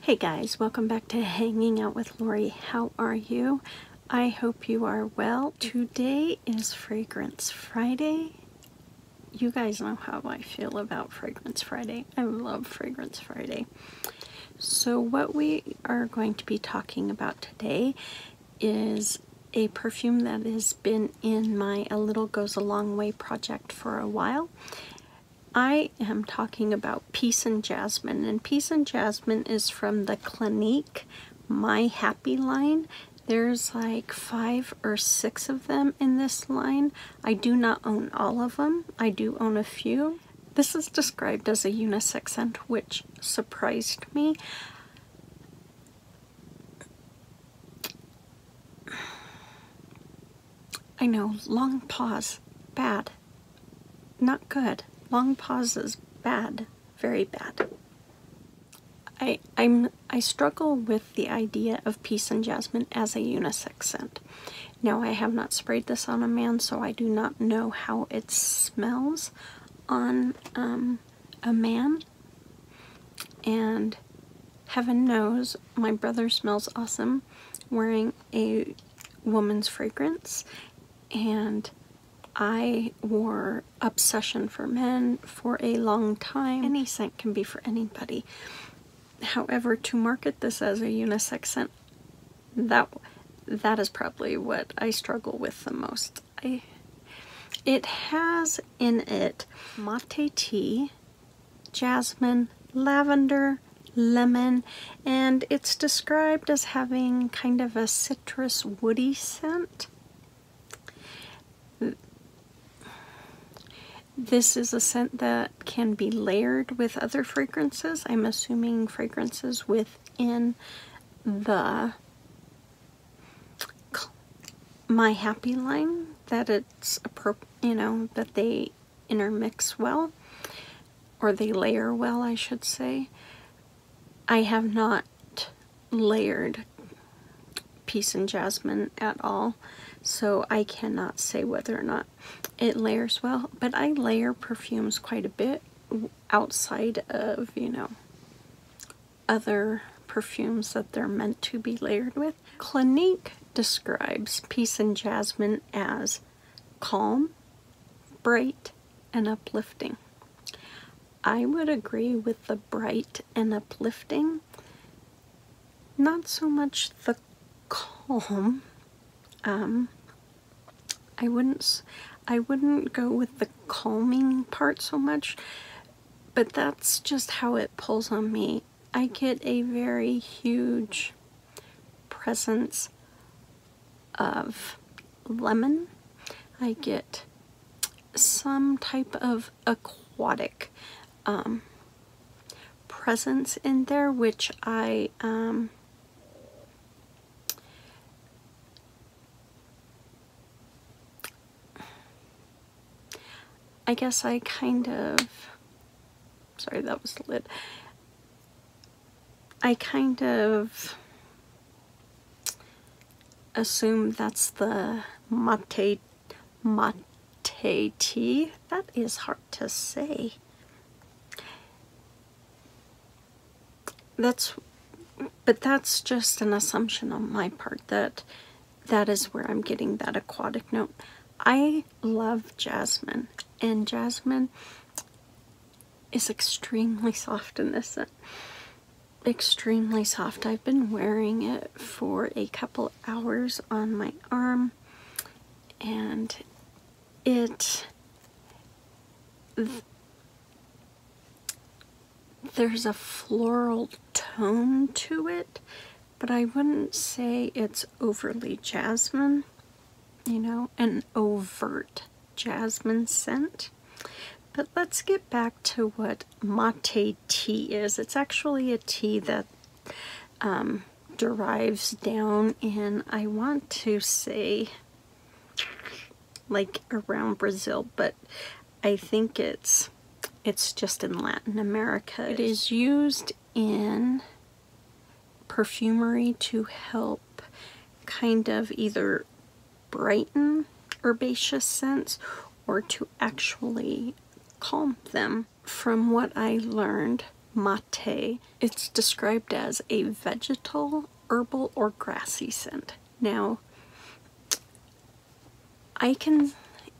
Hey guys, welcome back to Hanging Out with Lori. How are you? I hope you are well. Today is Fragrance Friday. You guys know how I feel about Fragrance Friday. I love Fragrance Friday. So what we are going to be talking about today is a perfume that has been in my A Little Goes a Long Way project for a while. I am talking about Peace and Jasmine, and Peace and Jasmine is from the Clinique My Happy line. There's like 5 or 6 of them in this line. I do not own all of them. I do own a few. This is described as a unisex scent, which surprised me. I know, long pause, bad, not good. Long pauses, bad, very bad. I struggle with the idea of Peace and Jasmine as a unisex scent. Now, I have not sprayed this on a man, so I do not know how it smells on a man. And heaven knows, my brother smells awesome wearing a woman's fragrance, and I wore Obsession for Men for a long time. Any scent can be for anybody. However, to market this as a unisex scent, that is probably what I struggle with the most. It has in it mate tea, jasmine, lavender, lemon, and it's described as having kind of a citrus woody scent. This is a scent that can be layered with other fragrances. I'm assuming fragrances within the My Happy line, that it's that they intermix well, or they layer well, I should say. I have not layered Peace and Jasmine at all, so I cannot say whether or not it layers well, but I layer perfumes quite a bit outside of, other perfumes that they're meant to be layered with. Clinique describes Peace and Jasmine as calm, bright, and uplifting. I would agree with the bright and uplifting, not so much the calm. I wouldn't go with the calming part so much, but that's just how it pulls on me. I get a very huge presence of lemon. I get some type of aquatic presence in there, which I guess I kind of, sorry, that was the lid. I kind of assume that's the mate tea. That is hard to say. But that's just an assumption on my part that is where I'm getting that aquatic note. I love jasmine, and jasmine is extremely soft in this scent. Extremely soft. I've been wearing it for a couple hours on my arm, and there's a floral tone to it, but I wouldn't say it's overly jasmine, an overt jasmine scent. But let's get back to what mate tea is. It's actually a tea that derives down in, I want to say, like around Brazil, but I think it's just in Latin America. It is used in perfumery to help kind of either brighten herbaceous scents or to actually calm them. From what I learned, Mate. It's described as a vegetal, herbal, or grassy scent. Now,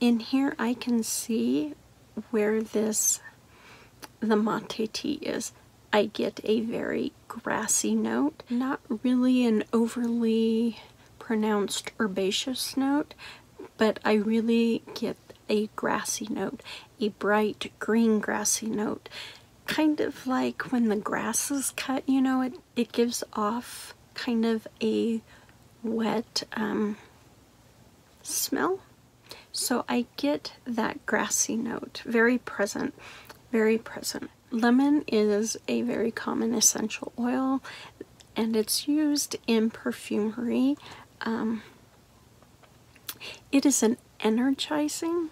in here I can see where the mate tea is. I get a very grassy note, not really an overly pronounced herbaceous note, but I really get a grassy note, a bright green grassy note. Kind of like when the grass is cut, you know, it gives off kind of a wet smell. So I get that grassy note, very present, very present. Lemon is a very common essential oil, and it's used in perfumery. It is an energizing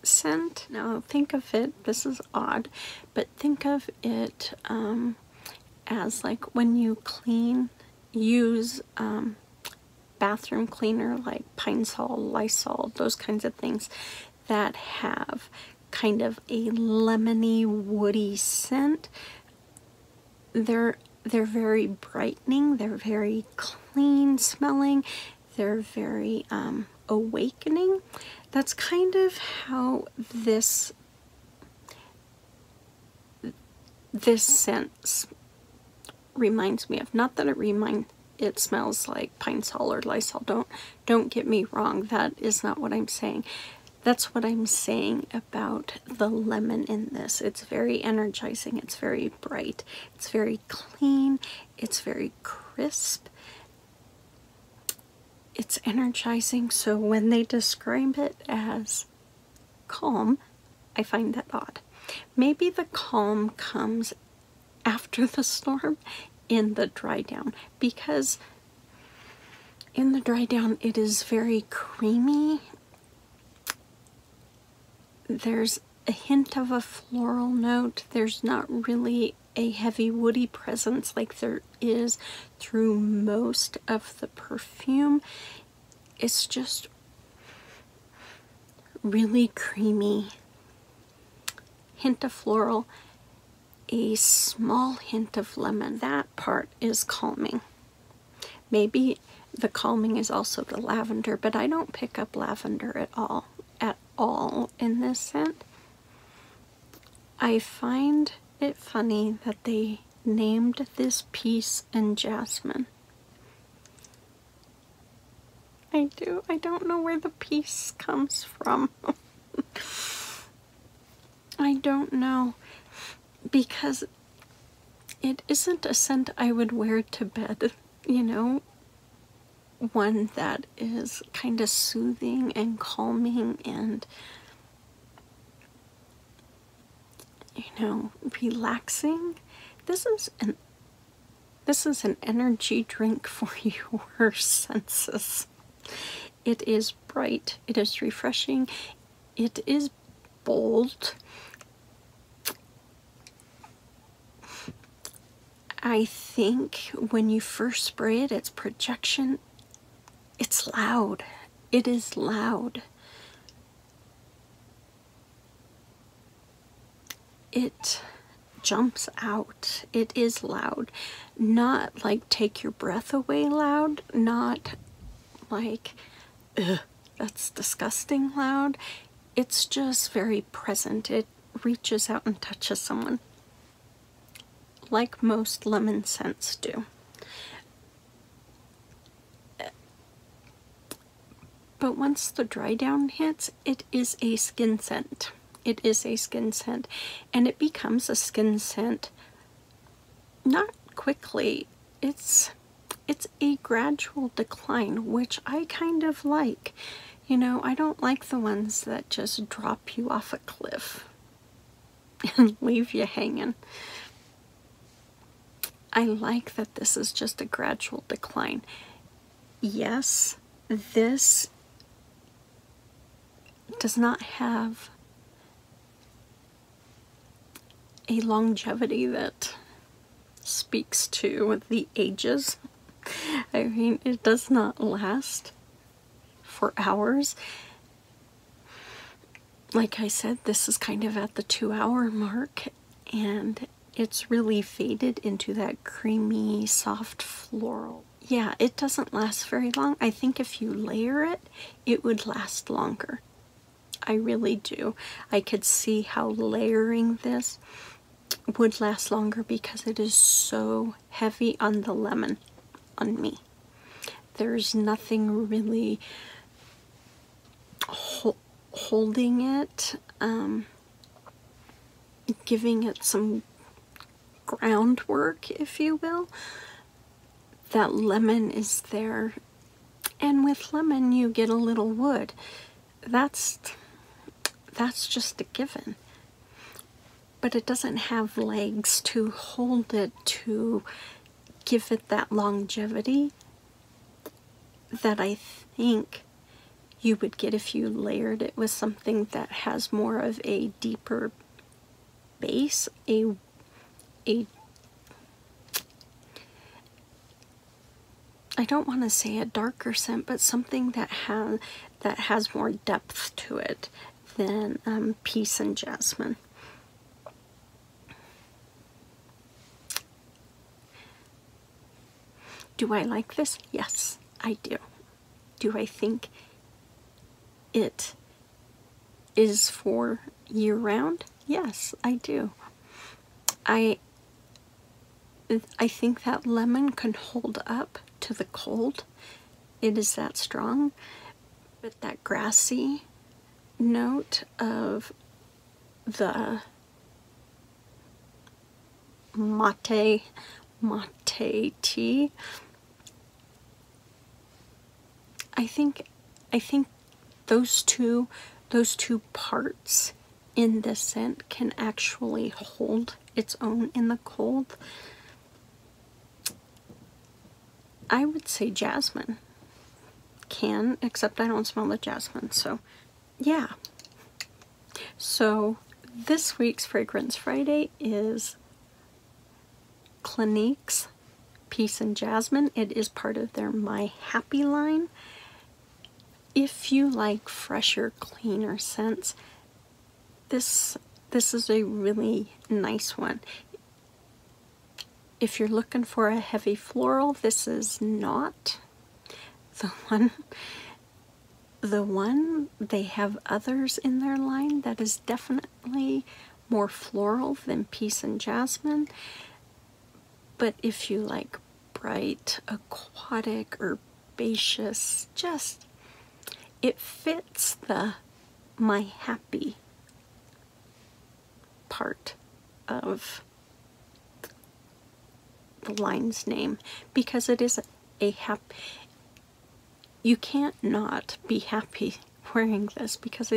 scent. Now think of it, this is odd, but think of it as like when you use bathroom cleaner like Pine Sol, Lysol, those kinds of things that have kind of a lemony, woody scent. They're very brightening, they're very clean smelling, they're very awakening. That's kind of how this scent reminds me of. Not that it smells like Pine Sol or Lysol. Don't get me wrong. That is not what I'm saying. That's what I'm saying about the lemon in this. It's very energizing. It's very bright. It's very clean. It's very crisp. It's energizing. So when they describe it as calm, I find that odd. Maybe the calm comes after the storm in the dry down, because in the dry down it is very creamy. There's a hint of a floral note. There's not really a heavy woody presence like there is through most of the perfume. It's just really creamy. Hint of floral, a small hint of lemon. That part is calming. Maybe the calming is also the lavender, but I don't pick up lavender at all in this scent. I find it funny that they named this piece in Jasmine. I do. I don't know where the piece comes from. I don't know, because it isn't a scent I would wear to bed, you know, one that is kind of soothing and calming and, you know, relaxing. This is an energy drink for your senses. It is bright, it is refreshing, it is bold. I think when you first spray it, its projection, it's loud. It is loud. It jumps out. It is loud. Not like take your breath away loud. Not like, ugh, that's disgusting loud. It's just very present. It reaches out and touches someone, like most lemon scents do. But once the dry down hits, it is a skin scent. It is a skin scent, and it becomes a skin scent not quickly. It's a gradual decline, which I kind of like. You know, I don't like the ones that just drop you off a cliff and leave you hanging. I like that this is just a gradual decline. Yes, this does not have a longevity that speaks to the ages. I mean, it does not last for hours. Like I said, this is kind of at the 2-hour mark, and it's really faded into that creamy, soft floral. Yeah, it doesn't last very long. I think if you layer it, it would last longer. I really do. I could see how layering this would last longer because it is so heavy on the lemon on me. There's nothing really holding it, giving it some groundwork, if you will. That lemon is there, and with lemon you get a little wood. That's just a given. But it doesn't have legs to hold it, to give it that longevity that I think you would get if you layered it with something that has more of a deeper base, I don't want to say a darker scent, but something that has more depth to it than Peace and Jasmine. Do I like this? Yes, I do. Do I think it is for year-round? Yes, I do. I think that lemon can hold up to the cold. It is that strong, but that grassy note of the mate tea, I think those two parts in this scent can actually hold its own in the cold. I would say jasmine can, except I don't smell the jasmine, so yeah. So this week's Fragrance Friday is Clinique's Peace and Jasmine. It is part of their My Happy line. If you like fresher, cleaner scents, this is a really nice one. If you're looking for a heavy floral, this is not the one. The one, they have others in their line that is definitely more floral than Peace and Jasmine. But if you like bright, aquatic, herbaceous, just, it fits the My Happy part of the line's name, because it is a happy, you can't not be happy wearing this because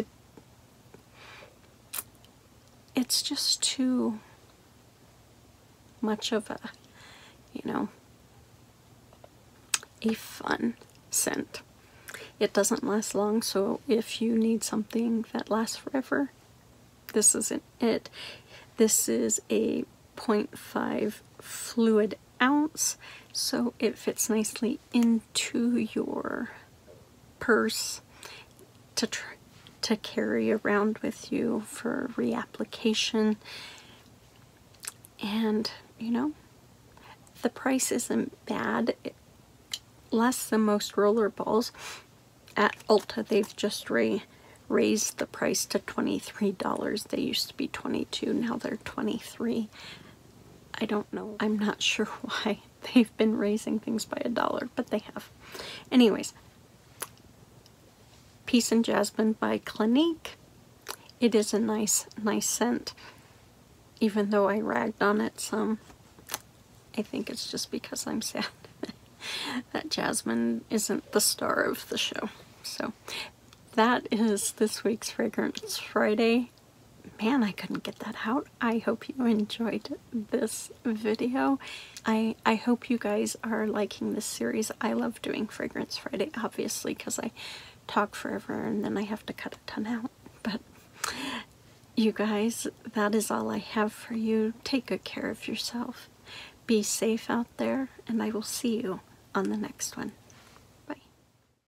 it's just too much of a, you know, a fun scent. It doesn't last long, so if you need something that lasts forever, this isn't it. This is a 0.5 fluid ounce, so it fits nicely into your purse to carry around with you for reapplication. And you know, the price isn't bad. Less than most roller balls. At Ulta, they've just raised the price to $23. They used to be $22, now they're $23. I don't know. I'm not sure why they've been raising things by $1, but they have. Anyways, Peace and Jasmine by Clinique. It is a nice scent, even though I ragged on it some. I think it's just because I'm sad that Jasmine isn't the star of the show. So that is this week's Fragrance Friday. Man, I couldn't get that out. I hope you enjoyed this video. I hope you guys are liking this series. I love doing Fragrance Friday, obviously, because I talk forever and then I have to cut a ton out. But you guys, that is all I have for you. Take good care of yourself. Be safe out there, and I will see you on the next one.